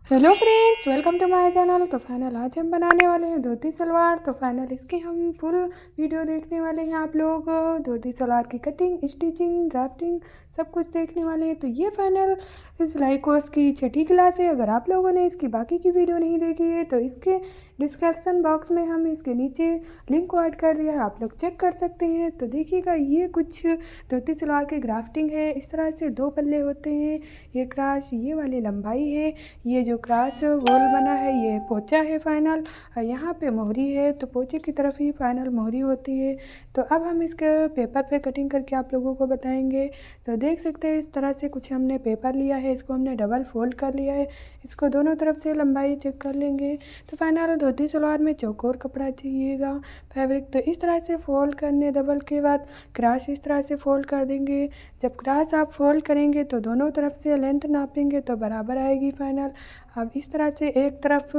Hello friends, welcome to my channel. तो final आज हम बनाने वाले हैं धोती सलवार। तो फाइनल इसकी हम फुल वीडियो देखने वाले हैं। आप लोग धोती सलवार की कटिंग, स्टिचिंग, ड्राफ्टिंग सब कुछ देखने वाले हैं। तो ये फाइनल सिलाई कोर्स की छठी क्लास है। अगर आप लोगों ने इसकी बाकी की वीडियो नहीं देखी है तो इसके डिस्क्रिप्शन बॉक्स में हम इसके नीचे लिंक को ऐड कर दिया है, आप लोग चेक कर सकते हैं। तो देखिएगा, ये कुछ धोती सलवार की ग्राफ्टिंग है। इस तरह से दो पल्ले होते हैं, ये क्रॉस, ये वाली लंबाई है, ये जो क्रॉस गोल बना है ये पोंचा है फाइनल। यहाँ पे मोहरी है, तो पोंचे की तरफ ही फाइनल मोहरी होती है। तो अब हम इसके पेपर पे कटिंग करके आप लोगों को बताएंगे। तो देख सकते हैं, इस तरह से कुछ हमने पेपर लिया है, इसको हमने डबल फोल्ड कर लिया है। इसको दोनों तरफ से लंबाई चेक कर लेंगे। तो फाइनल धोती सलवार में चौकोर कपड़ा चाहिएगा फैब्रिक। तो इस तरह से फोल्ड करने डबल के बाद क्रॉस इस तरह से फोल्ड कर देंगे। जब क्रॉस आप फोल्ड करेंगे तो दोनों तरफ से लेंथ नापेंगे तो बराबर आएगी फाइनल। अब इस तरह से एक तरफ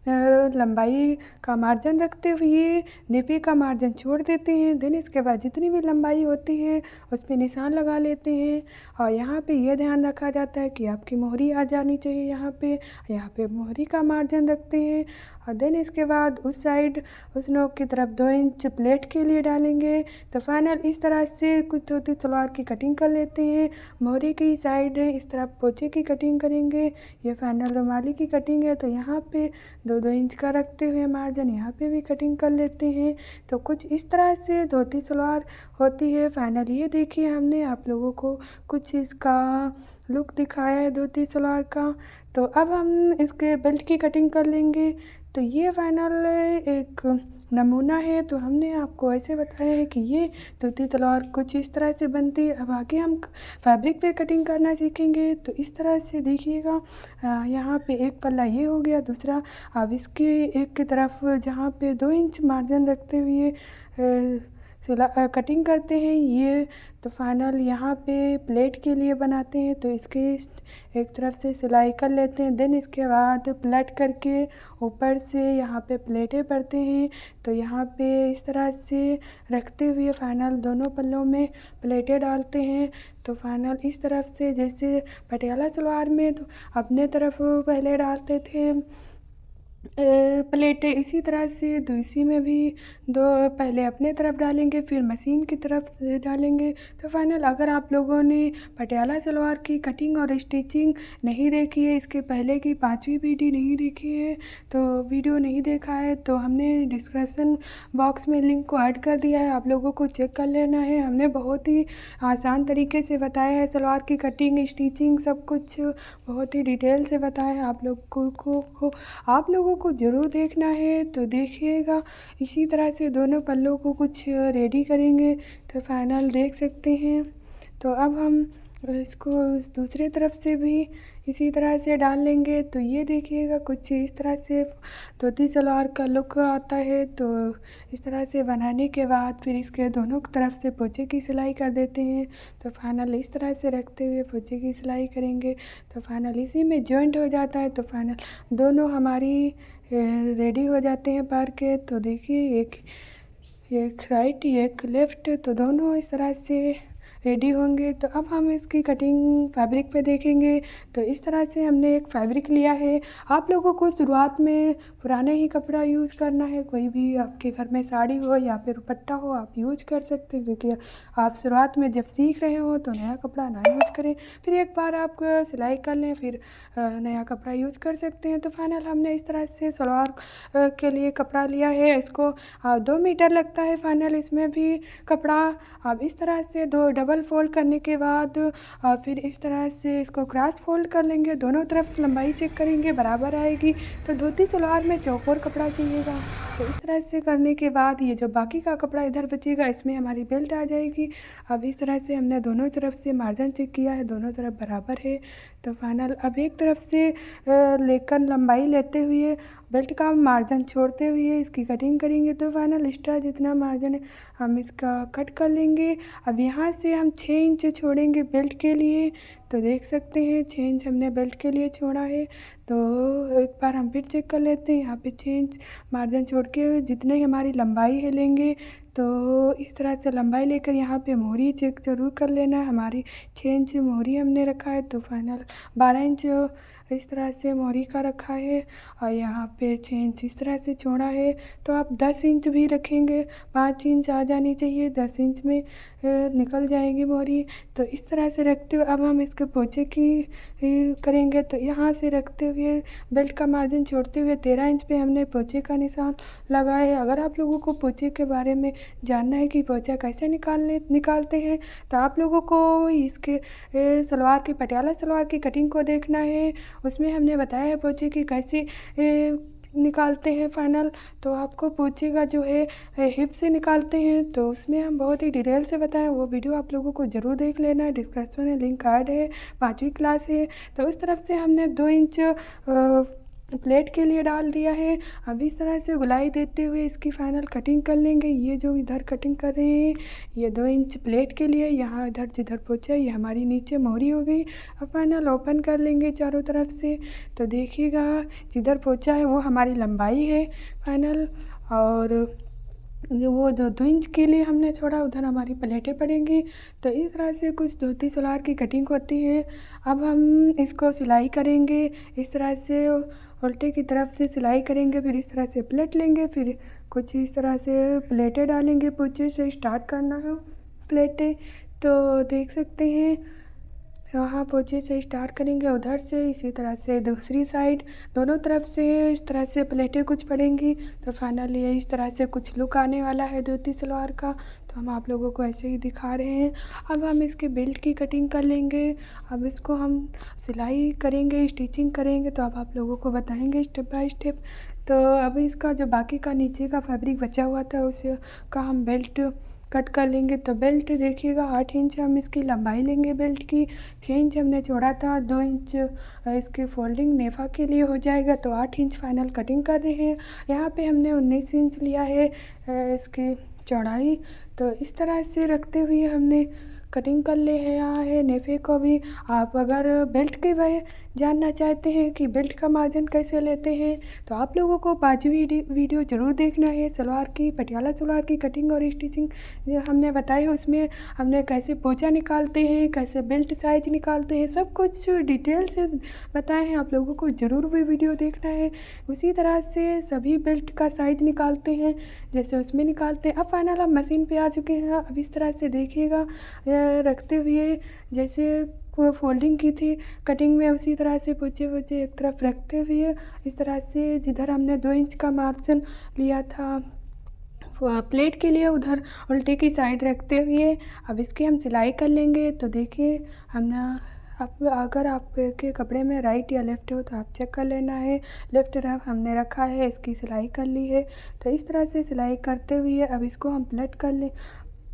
लंबाई का मार्जिन रखते हुए नेपी का मार्जिन छोड़ देते हैं। देन इसके बाद जितनी भी लंबाई होती है उस पर निशान लगा लेते हैं। और यहाँ पे ये ध्यान रखा जाता है कि आपकी मोहरी आ जानी चाहिए। यहाँ पे मोहरी का मार्जिन रखते हैं। और देन इसके बाद उस साइड उस नोक की तरफ 2 इंच प्लेट के लिए डालेंगे। तो फाइनल इस तरह से कुछ धोती सलवार की कटिंग कर लेते हैं। मोहरी की साइड इस तरफ पोंचे की कटिंग करेंगे। ये फाइनल रुमाली की कटिंग है। तो यहाँ पे 2-2 इंच का रखते हुए मार्जिन यहाँ पे भी कटिंग कर लेते हैं। तो कुछ इस तरह से धोती सलवार होती है फाइनल। ये देखिए, हमने आप लोगों को कुछ इसका लुक दिखाया है धोती सलवार का। तो अब हम इसके बेल्ट की कटिंग कर लेंगे। तो ये फाइनल एक नमूना है। तो हमने आपको ऐसे बताया है कि ये धोती सलवार कुछ इस तरह से बनती है। अब आगे हम फैब्रिक पे कटिंग करना सीखेंगे। तो इस तरह से देखिएगा, यहाँ पे एक पल्ला ये हो गया, दूसरा अब इसके एक की तरफ जहाँ पे 2 इंच मार्जिन रखते हुए कटिंग करते हैं ये। तो फाइनल यहाँ पे प्लेट के लिए बनाते हैं। तो इसके एक तरफ से सिलाई कर लेते हैं। देन इसके बाद पलट करके ऊपर से यहाँ पे प्लेटें पड़ते हैं। तो यहाँ पे इस तरह से रखते हुए फाइनल दोनों पल्लों में प्लेटें डालते हैं। तो फाइनल इस तरफ से जैसे पटियाला सलवार में तो अपने तरफ पहले डालते थे प्लेटें, इसी तरह से दूसरी में भी दो पहले अपने तरफ डालेंगे फिर मशीन की तरफ से डालेंगे। तो फाइनल अगर आप लोगों ने पटियाला सलवार की कटिंग और स्टिचिंग नहीं देखी है, इसके पहले की 5वीं वीडियो नहीं देखी है, तो वीडियो नहीं देखा है तो हमने डिस्क्रिप्शन बॉक्स में लिंक को ऐड कर दिया है, आप लोगों को चेक कर लेना है। हमने बहुत ही आसान तरीके से बताया है सलवार की कटिंग, स्टिचिंग सब कुछ बहुत ही डिटेल से बताया है। आप लोगों को ज़रूर देखना है। तो देखिएगा, इसी तरह से दोनों पल्लों को कुछ रेडी करेंगे। तो फाइनल देख सकते हैं। तो अब हम इसको दूसरे तरफ से भी इसी तरह से डाल लेंगे। तो ये देखिएगा, कुछ इस तरह से धोती सलवार का लुक आता है। तो इस तरह से बनाने के बाद फिर इसके दोनों तरफ से पोंचे की सिलाई कर देते हैं। तो फाइनल इस तरह से रखते हुए पोंचे की सिलाई करेंगे। तो फाइनल इसी में जॉइंट हो जाता है। तो फाइनल दोनों हमारी रेडी हो जाते हैं पार के। तो देखिए, एक राइट एक लेफ़्ट, तो दोनों इस तरह से रेडी होंगे। तो अब हम इसकी कटिंग फैब्रिक पे देखेंगे। तो इस तरह से हमने एक फैब्रिक लिया है। आप लोगों को शुरुआत में पुराने ही कपड़ा यूज़ करना है। कोई भी आपके घर में साड़ी हो या फिर दुपट्टा हो आप यूज़ कर सकते हैं, क्योंकि आप शुरुआत में जब सीख रहे हो तो नया कपड़ा ना यूज़ करें। फिर एक बार आप सिलाई कर लें फिर नया कपड़ा यूज़ कर सकते हैं। तो फाइनल हमने इस तरह से सलवार के लिए कपड़ा लिया है। इसको 2 मीटर लगता है फाइनल इसमें भी कपड़ा। अब इस तरह से दो डबल फोल्ड करने के बाद फिर इस तरह से इसको क्रॉस फोल्ड कर लेंगे। दोनों तरफ से लंबाई चेक करेंगे बराबर आएगी। तो धोती सलवार में चौकोर कपड़ा चाहिएगा। तो इस तरह से करने के बाद ये जो बाकी का कपड़ा इधर बचेगा इसमें हमारी बेल्ट आ जाएगी। अब इस तरह से हमने दोनों तरफ से मार्जिन चेक किया है, दोनों तरफ बराबर है। तो फाइनल अब एक तरफ से लेकर लंबाई लेते हुए बेल्ट का मार्जिन छोड़ते हुए इसकी कटिंग करेंगे। तो फाइनल एक्स्ट्रा जितना मार्जिन है हम इसका कट कर लेंगे। अब यहाँ से हम 6 इंच छोड़ेंगे बेल्ट के लिए। तो देख सकते हैं 6 इंच हमने बेल्ट के लिए छोड़ा है। तो एक बार हम फिर चेक कर लेते हैं। यहाँ पे 6 इंच मार्जिन छोड़ के जितने हमारी लंबाई है लेंगे। तो इस तरह से लंबाई लेकर यहाँ पे मोहरी चेक ज़रूर कर लेना है। हमारी 6 इंच मोहरी हमने रखा है। तो फाइनल 12 इंच इस तरह से मोहरी का रखा है और यहाँ पे 6 इंच इस तरह से चौड़ा है। तो आप 10 इंच भी रखेंगे, 5 इंच आ जानी चाहिए, 10 इंच में निकल जाएगी मोहरी। तो इस तरह से रखते हुए अब हम इसके पोंचे की करेंगे। तो यहाँ से रखते हुए बेल्ट का मार्जिन छोड़ते हुए 13 इंच पे हमने पोंचे का निशान लगाया है। अगर आप लोगों को पोंचे के बारे में जानना है कि पोंचा कैसे निकालते हैं, तो आप लोगों को इसके सलवार की पटियाला सलवार की कटिंग को देखना है। उसमें हमने बताया है पोंचे की कैसे निकालते हैं फाइनल। तो आपको पोंचे का जो है हिप से निकालते हैं, तो उसमें हम बहुत ही डिटेल से बताएं। वो वीडियो आप लोगों को ज़रूर देख लेना है, डिस्क्रिप्शन में लिंक ऐड है, 5वीं क्लास है। तो उस तरफ से हमने 2 इंच प्लेट के लिए डाल दिया है। अब इस तरह से गोलाई देते हुए इसकी फाइनल कटिंग कर लेंगे। ये जो इधर कटिंग कर रहे हैं ये 2 इंच प्लेट के लिए, यहाँ इधर जिधर पोंचा ये हमारी नीचे मोहरी हो गई। अब फाइनल ओपन कर लेंगे चारों तरफ से। तो देखिएगा जिधर पोंचा है वो हमारी लंबाई है फाइनल, और वो 2 इंच के लिए हमने छोड़ा, उधर हमारी प्लेटें पड़ेंगी। तो इस तरह से कुछ धोती सलवार की कटिंग होती है। अब हम इसको सिलाई करेंगे। इस तरह से उल्टे की तरफ से सिलाई करेंगे, फिर इस तरह से प्लेट लेंगे, फिर कुछ इस तरह से प्लेटें डालेंगे। पोंचे से स्टार्ट करना है प्लेटें। तो देख सकते हैं वहाँ पोंचे से स्टार्ट करेंगे, उधर से इसी तरह से दूसरी साइड दोनों तरफ से इस तरह से प्लेटें कुछ पड़ेंगी। तो फाइनली ये इस तरह से कुछ लुक आने वाला है धोती सलवार का। तो हम आप लोगों को ऐसे ही दिखा रहे हैं। अब हम इसके बेल्ट की कटिंग कर लेंगे। अब इसको हम सिलाई करेंगे, स्टिचिंग करेंगे, तो अब आप लोगों को बताएंगे स्टेप बाय स्टेप। तो अब इसका जो बाकी का नीचे का फैब्रिक बचा हुआ था उसे का हम बेल्ट कट कर लेंगे। तो बेल्ट देखिएगा 8 इंच हम इसकी लंबाई लेंगे बेल्ट की, 6 इंच हमने छोड़ा था, 2 इंच इसकी फोल्डिंग नेफा के लिए हो जाएगा। तो 8 इंच फाइनल कटिंग कर रहे हैं। यहाँ पे हमने 19 इंच लिया है इसकी चौड़ाई। तो इस तरह से रखते हुए हमने कटिंग कर ले है नेफे को भी। आप अगर बेल्ट के बारे जानना चाहते हैं कि बेल्ट का मार्जिन कैसे लेते हैं, तो आप लोगों को 5वीं वीडियो ज़रूर देखना है। सलवार की पटियाला सलवार की कटिंग और स्टिचिंग जो हमने बताई है, उसमें हमने कैसे पोंचा निकालते हैं, कैसे बेल्ट साइज निकालते हैं, सब कुछ डिटेल से बताए हैं। आप लोगों को ज़रूर वो वीडियो देखना है। उसी तरह से सभी बेल्ट का साइज निकालते हैं जैसे उसमें निकालते हैं। अब फाइनल हम मशीन पे आ चुके हैं। अब इस तरह से देखिएगा रखते हुए जैसे को फोल्डिंग की थी कटिंग में, उसी तरह से पोंचे एक तरफ रखते हुए इस तरह से जिधर हमने 2 इंच का मार्जिन लिया था प्लेट के लिए, उधर उल्टे की साइड रखते हुए अब इसकी हम सिलाई कर लेंगे। तो देखिए हमने अब अगर आपके कपड़े में राइट या लेफ़्ट हो तो आप चेक कर लेना है। लेफ़्ट तरफ हमने रखा है, इसकी सिलाई कर ली है। तो इस तरह से सिलाई करते हुए अब इसको हम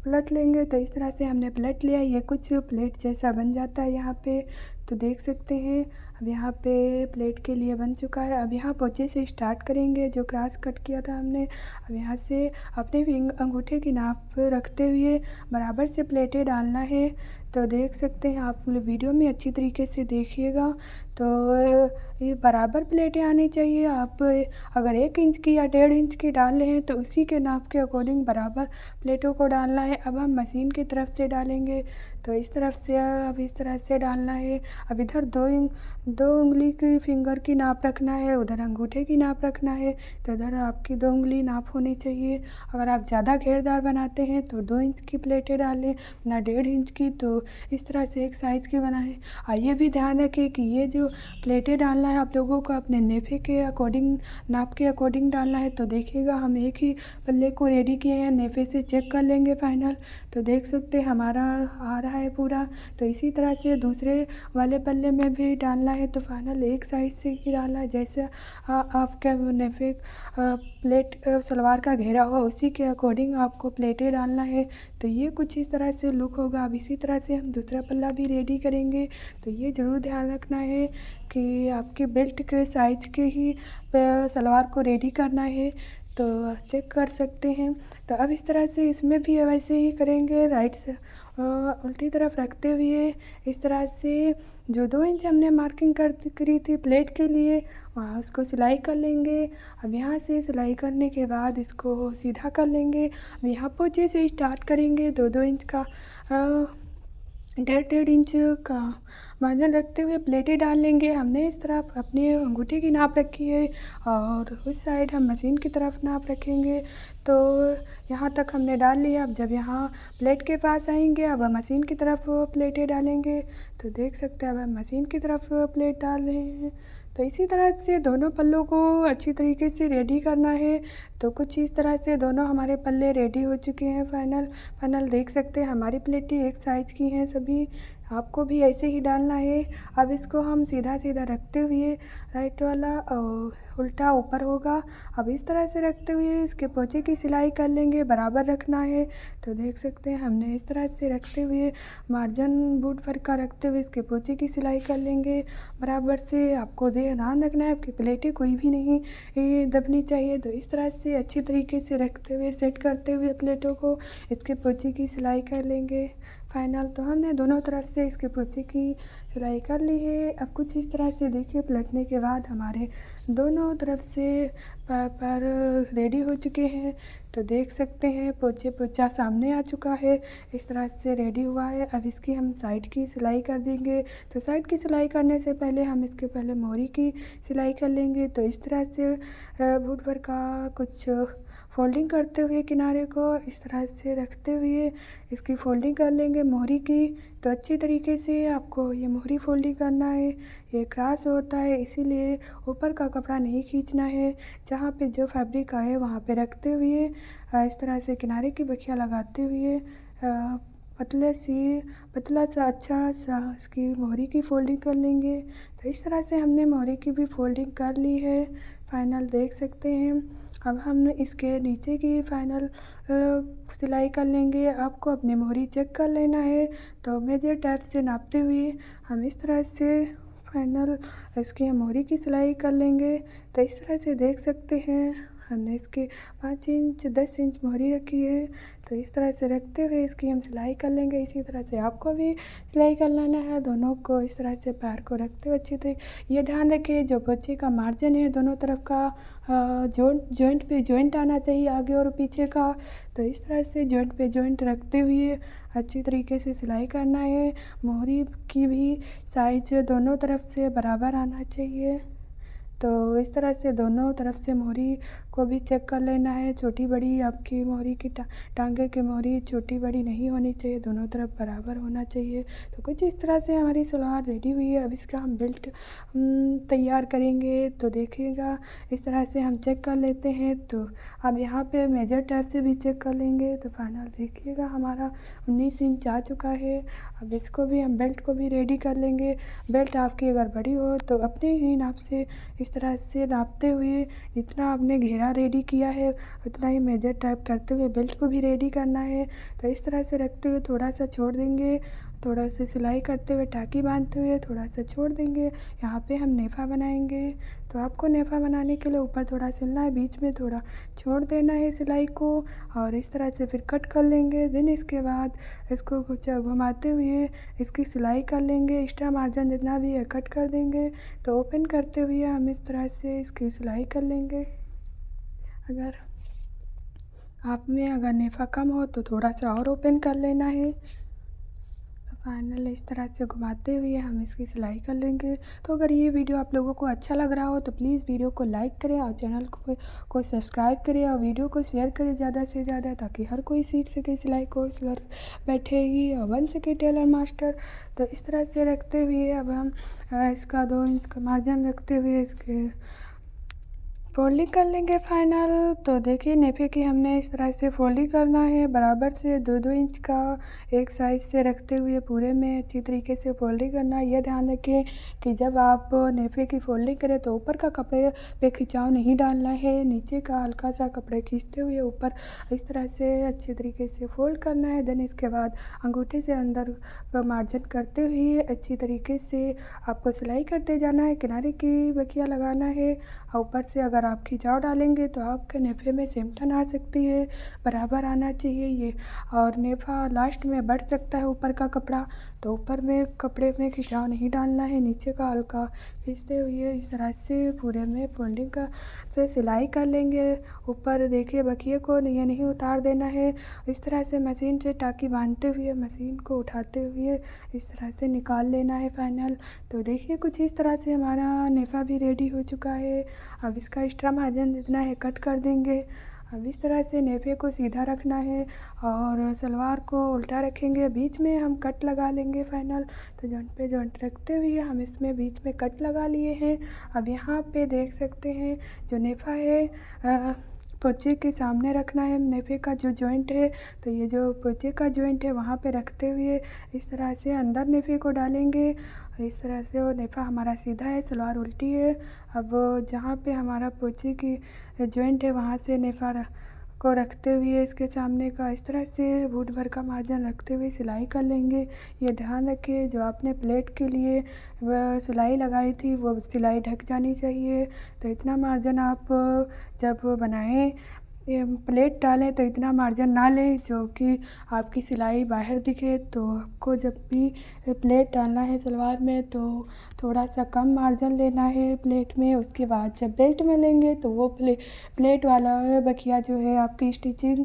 पलट लेंगे। तो इस तरह से हमने पलट लिया, ये कुछ प्लेट जैसा बन जाता है यहाँ पे। तो देख सकते हैं अब यहाँ पे प्लेट के लिए बन चुका है। अब यहाँ पोंचे से स्टार्ट करेंगे जो क्रॉस कट किया था हमने। अब यहाँ से अपने अंगूठे की नाप रखते हुए बराबर से प्लेटें डालना है। तो देख सकते हैं आप वीडियो में अच्छी तरीके से देखिएगा। तो ये बराबर प्लेटें आनी चाहिए। आप अगर 1 इंच की या 1.5 इंच की डाल रहे हैं तो उसी के नाप के अकॉर्डिंग बराबर प्लेटों को डालना है। अब हम मशीन की तरफ से डालेंगे। तो इस तरफ से अब इस तरह से डालना है। अब इधर 2 उंगली की फिंगर की नाप रखना है, उधर अंगूठे की नाप रखना है। तो इधर आपकी 2 उंगली नाप होनी चाहिए। अगर आप ज़्यादा घेरदार बनाते हैं तो 2 इंच की प्लेटें डालें, ना 1.5 इंच की। तो इस तरह से एक साइज़ की बनाएं। और ये भी ध्यान रखें कि ये जो प्लेटें डालना है आप लोगों को अपने नेफे के अकॉर्डिंग नाप के अकॉर्डिंग डालना है। तो देखिएगा हम एक ही पल्ले को रेडी किए हैं, नेफे से चेक कर लेंगे फाइनल। तो देख सकते हैं हमारा आ रहा है पूरा। तो इसी तरह से दूसरे वाले पल्ले में भी डालना है। तो फाइनल एक साइज से ही डालना है, जैसे आपके नेफे प्लेट सलवार का घेरा हुआ उसी के अकॉर्डिंग आपको प्लेटें डालना है। तो ये कुछ इस तरह से लुक होगा। अब इसी तरह से हम दूसरा पल्ला भी रेडी करेंगे। तो ये ज़रूर ध्यान रखना है कि आपके बेल्ट के साइज़ के ही सलवार को रेडी करना है। तो चेक कर सकते हैं। तो अब इस तरह से इसमें भी वैसे ही करेंगे, राइट से उल्टी तरफ रखते हुए इस तरह से जो 2 इंच हमने मार्किंग करी थी प्लेट के लिए वहाँ उसको सिलाई कर लेंगे। अब यहाँ से सिलाई करने के बाद इसको सीधा कर लेंगे। अब यहाँ पोंचे से स्टार्ट करेंगे, 2-2 इंच का 1.5 इंच का मार्जिन रखते हुए प्लेटें डाल लेंगे। हमने इस तरफ अपनी अंगूठे की नाप रखी है और उस साइड हम मशीन की तरफ नाप रखेंगे। तो यहाँ तक हमने डाल लिया। अब जब यहाँ प्लेट के पास आएंगे, अब हम मशीन की तरफ प्लेटें डालेंगे। तो देख सकते हैं अब हम मशीन की तरफ प्लेट डाल रहे हैं। तो इसी तरह से दोनों पल्लों को अच्छी तरीके से रेडी करना है। तो कुछ इस तरह से दोनों हमारे पल्ले रेडी हो चुके हैं। फाइनल देख सकते हैं हमारी प्लेटें एक साइज़ की हैं सभी। आपको भी ऐसे ही डालना है। अब इसको हम सीधा सीधा रखते हुए राइट वाला उल्टा ऊपर होगा। अब इस तरह से रखते हुए इसके पोंचे की सिलाई कर लेंगे, बराबर रखना है। तो देख सकते हैं हमने इस तरह से रखते हुए मार्जिन बूट भर का रखते हुए इसके पोंचे की सिलाई कर लेंगे बराबर से। आपको ध्यान रखना है आपकी प्लेटें कोई भी नहीं दबनी चाहिए। तो इस तरह से अच्छी तरीके से रखते हुए सेट करते हुए प्लेटों को इसके पोंचे की सिलाई कर लेंगे। फाइनल तो हमने दोनों तरफ से इसके पोंचे की सिलाई कर ली है। अब कुछ इस तरह से देखिए पलटने के बाद हमारे दोनों तरफ से पर रेडी हो चुके हैं। तो देख सकते हैं पोंचा सामने आ चुका है, इस तरह से रेडी हुआ है। अब इसकी हम साइड की सिलाई कर देंगे। तो साइड की सिलाई करने से पहले हम इसके पहले मोहरी की सिलाई कर लेंगे। तो इस तरह से बूट भर का कुछ फोल्डिंग करते हुए किनारे को इस तरह से रखते हुए इसकी फोल्डिंग कर लेंगे मोहरी की। तो अच्छी तरीके से आपको ये मोहरी फोल्डिंग करना है। ये क्रॉस होता है इसीलिए ऊपर का कपड़ा नहीं खींचना है। जहाँ पे जो फैब्रिक आए वहाँ पे रखते हुए इस तरह से किनारे की बखिया लगाते हुए पतला सा अच्छा सा इसकी मोहरी की फोल्डिंग कर लेंगे। तो इस तरह से हमने मोहरी की भी फोल्डिंग कर ली है। फाइनल देख सकते हैं। अब हम इसके नीचे की फाइनल सिलाई कर लेंगे। आपको अपनी मोहरी चेक कर लेना है। तो मेजर टेप से नापते हुए हम इस तरह से फाइनल इसकी मोहरी की सिलाई कर लेंगे। तो इस तरह से देख सकते हैं हमने इसके 5 इंच 10 इंच मोहरी रखी है। तो इस तरह से रखते हुए इसकी हम सिलाई कर लेंगे। इसी तरह से आपको भी सिलाई कर लेना है। दोनों को इस तरह से पैर को रखते हुए अच्छी तरीके ये ध्यान रखिए जो पोंचे का मार्जिन है दोनों तरफ का जॉइंट पे जॉइंट आना चाहिए आगे और पीछे का। तो इस तरह से जॉइंट पे जॉइंट रखते हुए अच्छी तरीके से सिलाई करना है। मोहरी की भी साइज दोनों तरफ से बराबर आना चाहिए। तो इस तरह से दोनों तरफ से मोहरी को भी चेक कर लेना है। छोटी बड़ी आपकी मोहरी की टांगे की मोहरी छोटी बड़ी नहीं होनी चाहिए, दोनों तरफ बराबर होना चाहिए। तो कुछ इस तरह से हमारी सलवार रेडी हुई है। अब इसका हम बेल्ट तैयार करेंगे। तो देखिएगा इस तरह से हम चेक कर लेते हैं। तो अब यहाँ पे मेजर टेप से भी चेक कर लेंगे। तो फाइनल देखिएगा हमारा 19 इंच आ चुका है। अब इसको भी हम बेल्ट को भी रेडी कर लेंगे। बेल्ट आपकी अगर बड़ी हो तो अपने ही नाप से इस तरह से नापते हुए जितना आपने घेरा रेडी किया है उतना ही मेजर टाइप करते हुए बेल्ट को भी रेडी करना है। तो इस तरह से रखते हुए थोड़ा सा छोड़ देंगे, थोड़ा सा सिलाई करते हुए टाकी बांधते हुए थोड़ा सा छोड़ देंगे। यहाँ पे हम नेफा बनाएंगे। तो आपको नेफा बनाने के लिए ऊपर थोड़ा सिलना है, बीच में थोड़ा छोड़ देना है सिलाई को और इस तरह से फिर कट कर लेंगे। देन इसके बाद इसको कुछ घुमाते हुए इसकी सिलाई कर लेंगे। एक्स्ट्रा मार्जिन जितना भी है कट कर देंगे। तो ओपन करते हुए हम इस तरह से इसकी सिलाई कर लेंगे। अगर आप में अगर नेफा कम हो तो थोड़ा सा और ओपन कर लेना है। तो फाइनल इस तरह से घुमाते हुए हम इसकी सिलाई कर लेंगे। तो अगर ये वीडियो आप लोगों को अच्छा लग रहा हो तो प्लीज़ वीडियो को लाइक करें और चैनल को सब्सक्राइब करें और वीडियो को शेयर करें ज़्यादा से ज़्यादा, ताकि हर कोई सीख सके सिलाई कोर्स घर बैठे ही और बन सके टेलर मास्टर। तो इस तरह से रखते हुए अब हम इसका 2 इंच का मार्जिन रखते हुए इसके फोल्डिंग कर लेंगे फाइनल। तो देखिए नेफे की हमने इस तरह से फोल्डिंग करना है बराबर से 2-2 इंच का एक साइज से रखते हुए पूरे में अच्छी तरीके से फोल्डिंग करना है। यह ध्यान रखें कि जब आप नेफे की फोल्डिंग करें तो ऊपर का कपड़े पे खिंचाव नहीं डालना है, नीचे का हल्का सा कपड़े खींचते हुए ऊपर इस तरह से अच्छी तरीके से फोल्ड करना है। देन इसके बाद अंगूठे से अंदर मार्जिन करते हुए अच्छी तरीके से आपको सिलाई करते जाना है, किनारे की बखिया लगाना है। ऊपर से अगर आप खिंचाव डालेंगे तो आपके नेफे में सिमटन आ सकती है, बराबर आना चाहिए ये। और नेफा लास्ट में बढ़ सकता है ऊपर का कपड़ा, तो ऊपर में कपड़े में खिंचाव नहीं डालना है, नीचे का हल्का खींचते हुए इस तरह से पूरे में फोल्डिंग का से सिलाई कर लेंगे। ऊपर देखिए बखिए को ये नहीं उतार देना है। इस तरह से मशीन से टाँकी बांधते हुए मशीन को उठाते हुए इस तरह से निकाल लेना है फाइनल। तो देखिए कुछ इस तरह से हमारा नेफा भी रेडी हो चुका है। अब इसका एक्स्ट्रा मार्जिन जितना है कट कर देंगे। अब इस तरह से नेफे को सीधा रखना है और सलवार को उल्टा रखेंगे। बीच में हम कट लगा लेंगे फाइनल। तो जॉइंट पे जॉइंट रखते हुए हम इसमें बीच में कट लगा लिए हैं। अब यहाँ पे देख सकते हैं जो नेफा है पोंचे के सामने रखना है नेफे का जो जॉइंट है। तो ये जो पोंचे का जॉइंट है वहाँ पे रखते हुए इस तरह से अंदर नेफे को डालेंगे। इस तरह से वो नेफा हमारा सीधा है, सलवार उल्टी है। अब जहाँ पे हमारा पोंचे की जॉइंट है वहाँ से नेफा को रखते हुए इसके सामने का इस तरह से बूट भर का मार्जिन रखते हुए सिलाई कर लेंगे। ये ध्यान रखिए जो आपने प्लेट के लिए वह सिलाई लगाई थी वो सिलाई ढक जानी चाहिए। तो इतना मार्जिन आप जब बनाएं प्लेट डालें तो इतना मार्जिन ना लें जो कि आपकी सिलाई बाहर दिखे। तो आपको जब भी प्लेट डालना है सलवार में तो थोड़ा सा कम मार्जिन लेना है प्लेट में। उसके बाद जब बेल्ट में लेंगे तो वो प्लेट वाला बखिया जो है आपकी स्टिचिंग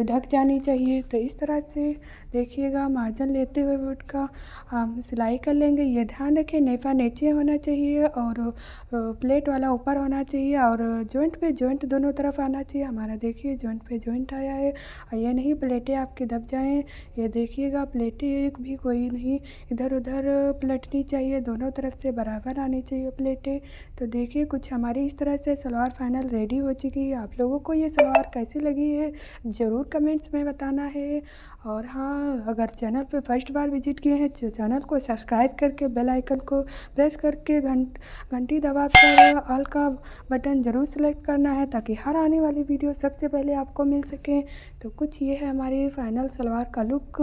ढक जानी चाहिए। तो इस तरह से देखिएगा मार्जिन लेते हुए बूट का हम सिलाई कर लेंगे। ये ध्यान रखें नेफा नीचे होना चाहिए और प्लेट वाला ऊपर होना चाहिए और जॉइंट पे जॉइंट दोनों तरफ आना चाहिए। हमारा देखिए जॉइंट पे जॉइंट आया है और ये नहीं प्लेटें आपकी दब जाएं। ये देखिएगा प्लेटें भी कोई नहीं इधर उधर पलटनी चाहिए, दोनों तरफ से बराबर आनी चाहिए प्लेटें। तो देखिए कुछ हमारी इस तरह से सलवार फाइनल रेडी हो चुकी है। आप लोगों को ये सलवार कैसी लगी है ज़रूर कमेंट्स में बताना है। और हाँ, अगर चैनल पे फर्स्ट बार विजिट किए हैं तो चैनल को सब्सक्राइब करके बेल आइकन को प्रेस करके घंटी दबाकर ऑल का बटन ज़रूर सेलेक्ट करना है ताकि हर आने वाली वीडियो सबसे पहले आपको मिल सके। तो कुछ ये है हमारी फाइनल सलवार का लुक।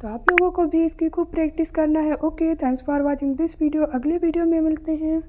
तो आप लोगों को भी इसकी खूब प्रैक्टिस करना है। Okay, thanks for watching this video. अगले वीडियो में मिलते हैं।